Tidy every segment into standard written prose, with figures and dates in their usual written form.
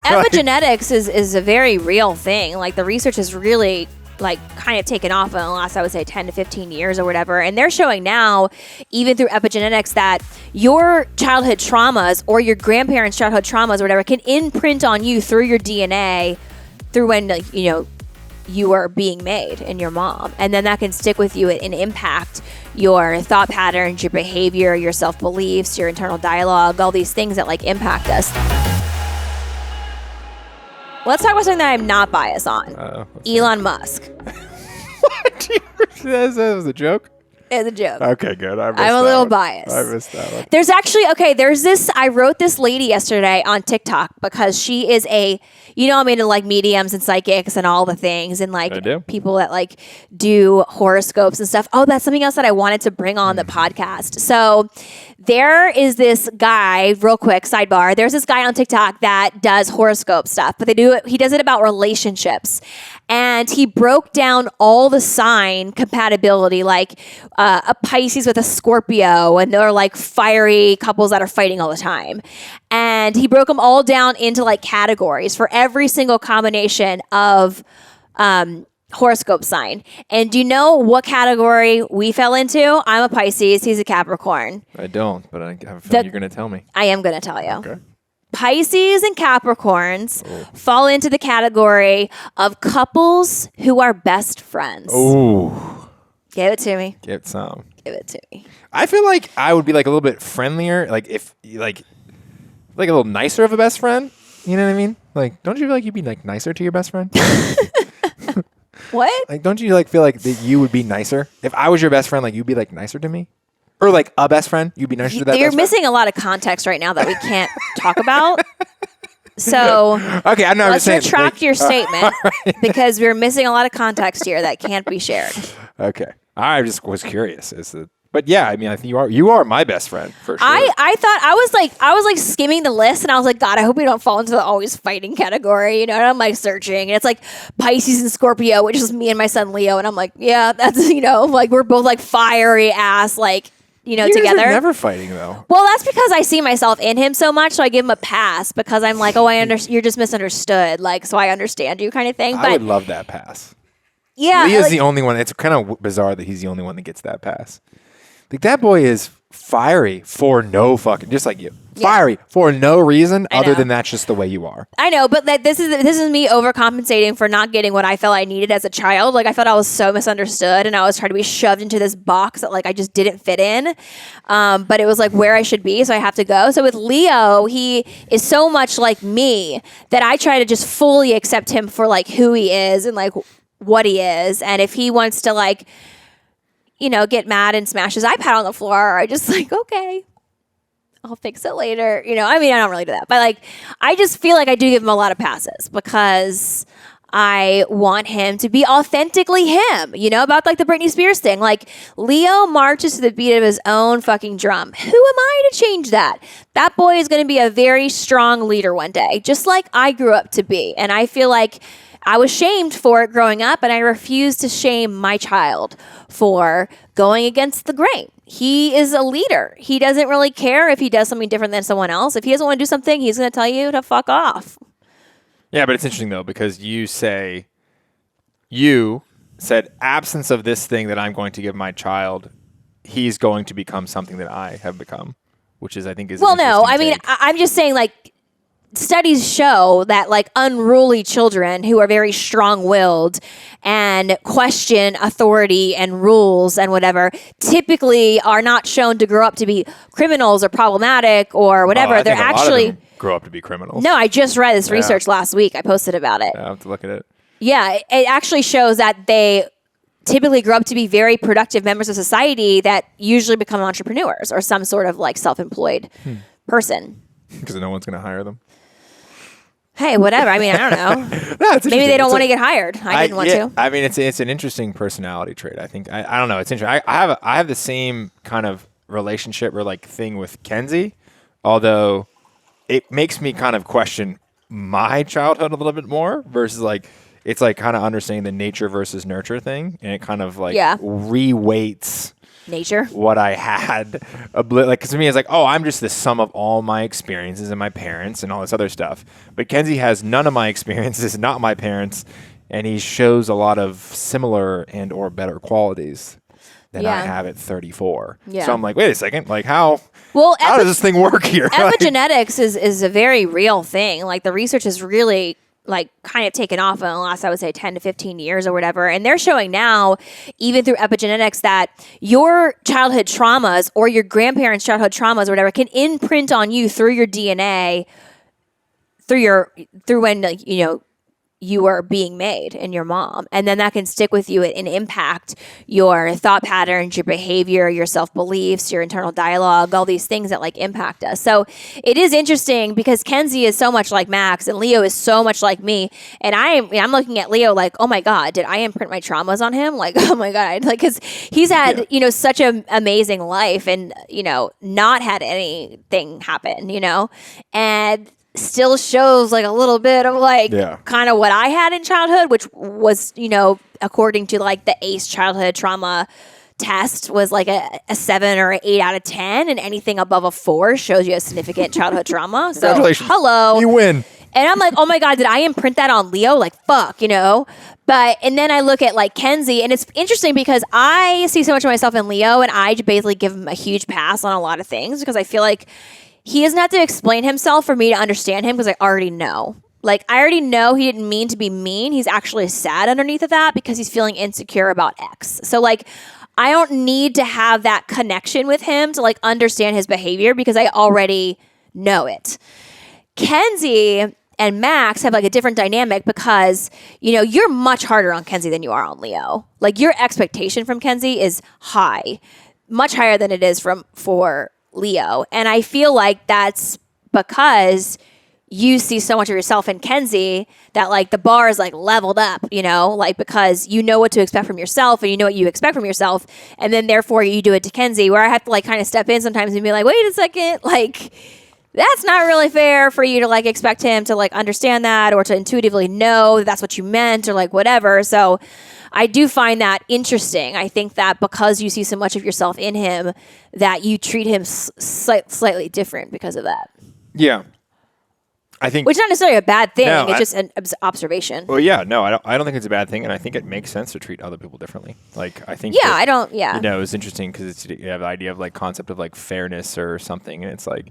Epigenetics is a very real thing. Like the research is really like kind of taken off in the last, I would say, 10 to 15 years or whatever. And they're showing now, even through epigenetics, that your childhood traumas or your grandparents' childhood traumas or whatever can imprint on you through your DNA through when, like, you know, you were being made and your mom. And then that can stick with you and impact your thought patterns, your behavior, your self-beliefs, your internal dialogue, all these things that like impact us. Let's talk about something that I'm not biased on. Elon Musk. What? That was a joke? It's a joke. Okay, good. I'm a little biased. I missed that one. There's actually, I wrote this lady yesterday on TikTok because she is I'm into like mediums and psychics and all the things and like people that like do horoscopes and stuff. Oh, that's something else that I wanted to bring on the podcast. So there is this guy, real quick, sidebar. There's this guy on TikTok that does horoscope stuff, but he does it about relationships. And he broke down all the sign compatibility, like a Pisces with a Scorpio, and they're like fiery couples that are fighting all the time. And he broke them all down into like categories for every single combination of horoscope sign. And do you know what category we fell into? I'm a Pisces. He's a Capricorn. I don't, but I have a feeling you're going to tell me. I am going to tell you. Okay. Pisces and Capricorns fall into the category of couples who are best friends. Oh. Give it to me. Give some. Give it to me. I feel like I would be like a little bit friendlier, like if like a little nicer of a best friend. You know what I mean? Like, don't you feel like you'd be like nicer to your best friend? What? Like, don't you like feel like that you would be nicer if I was your best friend? Like, you'd be like nicer to me, or like a best friend, you'd be nicer to that. You're best missing friend? a lot of context right now that we can't talk about. So okay, I know. Let's retract your statement because we're missing a lot of context here that can't be shared. Okay, I just was curious. But yeah, I mean, I think you are my best friend for sure. I thought I was like skimming the list and I was like, God, I hope we don't fall into the always fighting category, you know. And I'm like searching, and it's like Pisces and Scorpio, which is me and my son Leo, and I'm like, yeah, that's like we're both like fiery ass, like together. You guys are never fighting though. Well, that's because I see myself in him so much, so I give him a pass because I'm like, oh, you're just misunderstood, like, so I understand you, kind of thing. But I would love that pass. Yeah, Leo's the only one. It's kind of bizarre that he's the only one that gets that pass. Like, that boy is fiery for no fucking, just like you. Fiery for no reason other than that's just the way you are. I know, but this is me overcompensating for not getting what I felt I needed as a child. Like, I felt I was so misunderstood and I was trying to be shoved into this box that like I just didn't fit in. But it was like where I should be, so I have to go. So with Leo, he is so much like me that I try to just fully accept him for like who he is and like what he is. And if he wants to like, get mad and smash his iPad on the floor, I just like, okay, I'll fix it later. I mean, I don't really do that, but like, I just feel like I do give him a lot of passes because I want him to be authentically him, about like the Britney Spears thing. Like, Leo marches to the beat of his own fucking drum. Who am I to change that? That boy is going to be a very strong leader one day, just like I grew up to be. And I feel like I was shamed for it growing up, and I refuse to shame my child for going against the grain. He is a leader. He doesn't really care if he does something different than someone else. If he doesn't want to do something, he's going to tell you to fuck off. Yeah, but it's interesting, though, because you said absence of this thing that I'm going to give my child, he's going to become something that I have become, which is, I think, is well, no. I mean, I'm just saying, like, studies show that like unruly children who are very strong-willed and question authority and rules and whatever typically are not shown to grow up to be criminals or problematic or whatever. They're actually grow up to be criminals. No, I just read this research last week. I posted about it. Yeah, I have to look at it. Yeah, it actually shows that they typically grow up to be very productive members of society that usually become entrepreneurs or some sort of like self-employed person. Because no one's going to hire them. Hey, whatever. I mean, I don't know. No, maybe they don't want to get hired. I didn't want to. I mean, it's an interesting personality trait. I think. I don't know. It's interesting. I have the same kind of relationship or like thing with Kenzie, although it makes me kind of question my childhood a little bit more versus like it's like kind of understanding the nature versus nurture thing, and it kind of like reweights Nature. what I had. Like, 'cause to me, it's like, oh, I'm just the sum of all my experiences and my parents and all this other stuff. But Kenzie has none of my experiences, not my parents, and he shows a lot of similar and or better qualities than I have at 34. Yeah. So I'm like, wait a second, like how Well, does this thing work here? epigenetics is a very real thing. Like the research has really like kind of taken off in the last, I would say 10 to 15 years or whatever. And they're showing now, even through epigenetics, that your childhood traumas or your grandparents' childhood traumas or whatever can imprint on you through your DNA, through when, like, you know, you were being made and your mom. And then that can stick with you and impact your thought patterns, your behavior, your self-beliefs, your internal dialogue, all these things that like impact us. So it is interesting because Kenzie is so much like Max and Leo is so much like me. And I'm looking at Leo like, oh my God, did I imprint my traumas on him? Like, oh my God. Like, cause he's had, you know, such an amazing life and, you know, not had anything happen, you know, and still shows like a little bit of like kind of what I had in childhood, which was, you know, according to like the ACE childhood trauma test was like a 7 or 8 out of 10, and anything above a 4 shows you a significant childhood trauma. So Congratulations. Hello. You win. And I'm like, oh my God, did I imprint that on Leo? Like, fuck, you know? And then I look at like Kenzie, and it's interesting because I see so much of myself in Leo, and I basically give him a huge pass on a lot of things because I feel like he doesn't have to explain himself for me to understand him because I already know. Like, I already know he didn't mean to be mean. He's actually sad underneath of that because he's feeling insecure about X. So, like, I don't need to have that connection with him to, like, understand his behavior because I already know it. Kenzie and Max have, like, a different dynamic because, you know, you're much harder on Kenzie than you are on Leo. Like, your expectation from Kenzie is high, much higher than it is for Leo. And I feel like that's because you see so much of yourself in Kenzie that like the bar is like leveled up, you know, like because you know what to expect from yourself and you know what you expect from yourself. And then therefore you do it to Kenzie, where I have to like kind of step in sometimes and be like, wait a second, like that's not really fair for you to like expect him to like understand that or to intuitively know that that's what you meant or like whatever. So I do find that interesting. I think that because you see so much of yourself in him, that you treat him slightly different because of that. Yeah. I think, which is not necessarily a bad thing. No, it's just an observation. Well, yeah, no, I don't think it's a bad thing, and I think it makes sense to treat other people differently. Like, I think, you know, it's interesting because you have the idea of like concept of like fairness or something, and it's like,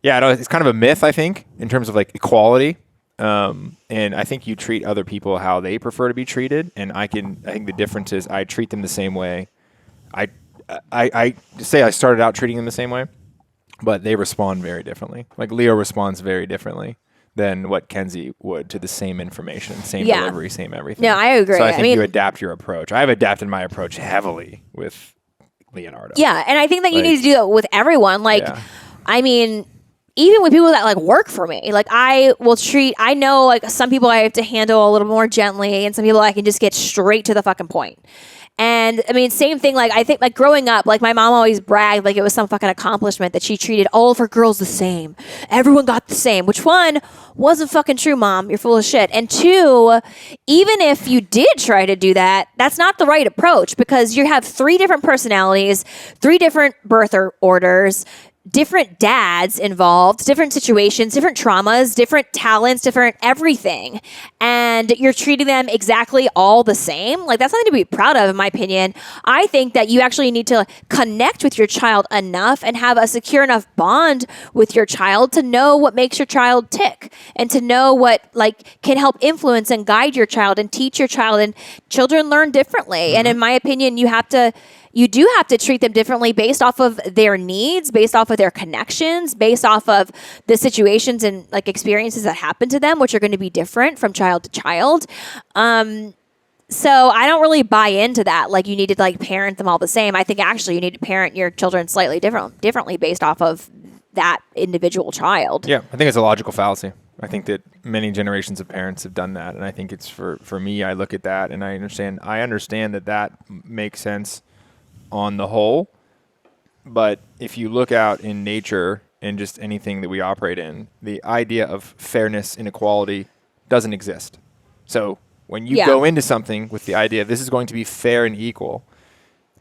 yeah, no, it's kind of a myth, I think, in terms of like equality. And I think you treat other people how they prefer to be treated, and I think the difference is I treat them the same way. I say I started out treating them the same way, but they respond very differently. Like Leo responds very differently than what Kenzie would to the same information, same delivery, same everything. No, I agree. So I think you adapt your approach. I've adapted my approach heavily with Leonardo. Yeah, and I think that you need to do that with everyone. Like, I mean, even with people that like work for me, like I know like some people I have to handle a little more gently and some people I can just get straight to the fucking point. And I mean, same thing, like I think like growing up, like my mom always bragged like it was some fucking accomplishment that she treated all of her girls the same. Everyone got the same, which one wasn't fucking true, Mom. You're full of shit. And 2, even if you did try to do that, that's not the right approach because you have 3 different personalities, 3 different birth orders, different dads involved, different situations, different traumas, different talents, different everything. And you're treating them exactly all the same. Like, that's something to be proud of, in my opinion. I think that you actually need to connect with your child enough and have a secure enough bond with your child to know what makes your child tick and to know what like can help influence and guide your child and teach your child. And children learn differently. Mm-hmm. And in my opinion, you do have to treat them differently based off of their needs, based off of their connections, based off of the situations and like experiences that happen to them, which are going to be different from child to child. So I don't really buy into that. Like you need to like parent them all the same. I think actually you need to parent your children slightly differently based off of that individual child. Yeah, I think it's a logical fallacy. I think that many generations of parents have done that. And I think it's for me, I look at that and I understand that makes sense on the whole, but if you look out in nature and just anything that we operate in, the idea of fairness and equality doesn't exist. So when you go into something with the idea this is going to be fair and equal,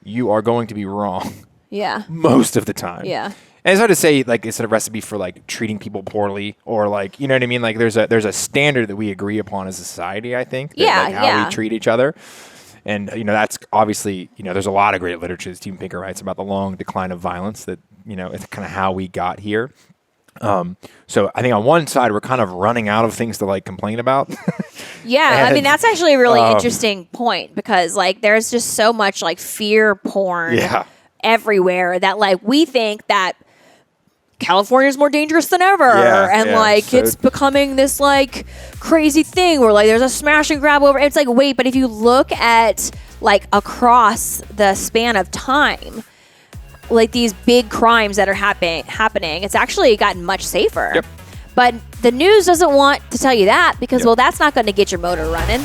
you are going to be wrong Yeah. most of the time. Yeah. And it's hard to say like it's a recipe for like treating people poorly or like, you know what I mean? Like there's a standard that we agree upon as a society, I think. That, Yeah, like, how we treat each other. And, you know, that's obviously, you know, there's a lot of great literature that Steven Pinker writes about the long decline of violence that, you know, it's kind of how we got here. So I think on one side, we're kind of running out of things to like complain about. Yeah. I mean, that's actually a really interesting point because like there's just so much like fear porn everywhere that like we think that California's more dangerous than ever. And like so it's becoming this like crazy thing where like there's a smash and grab over. It's like, wait, but if you look at like across the span of time, like these big crimes that are happening, it's actually gotten much safer. Yep. But the news doesn't want to tell you that because, well, that's not going to get your motor running.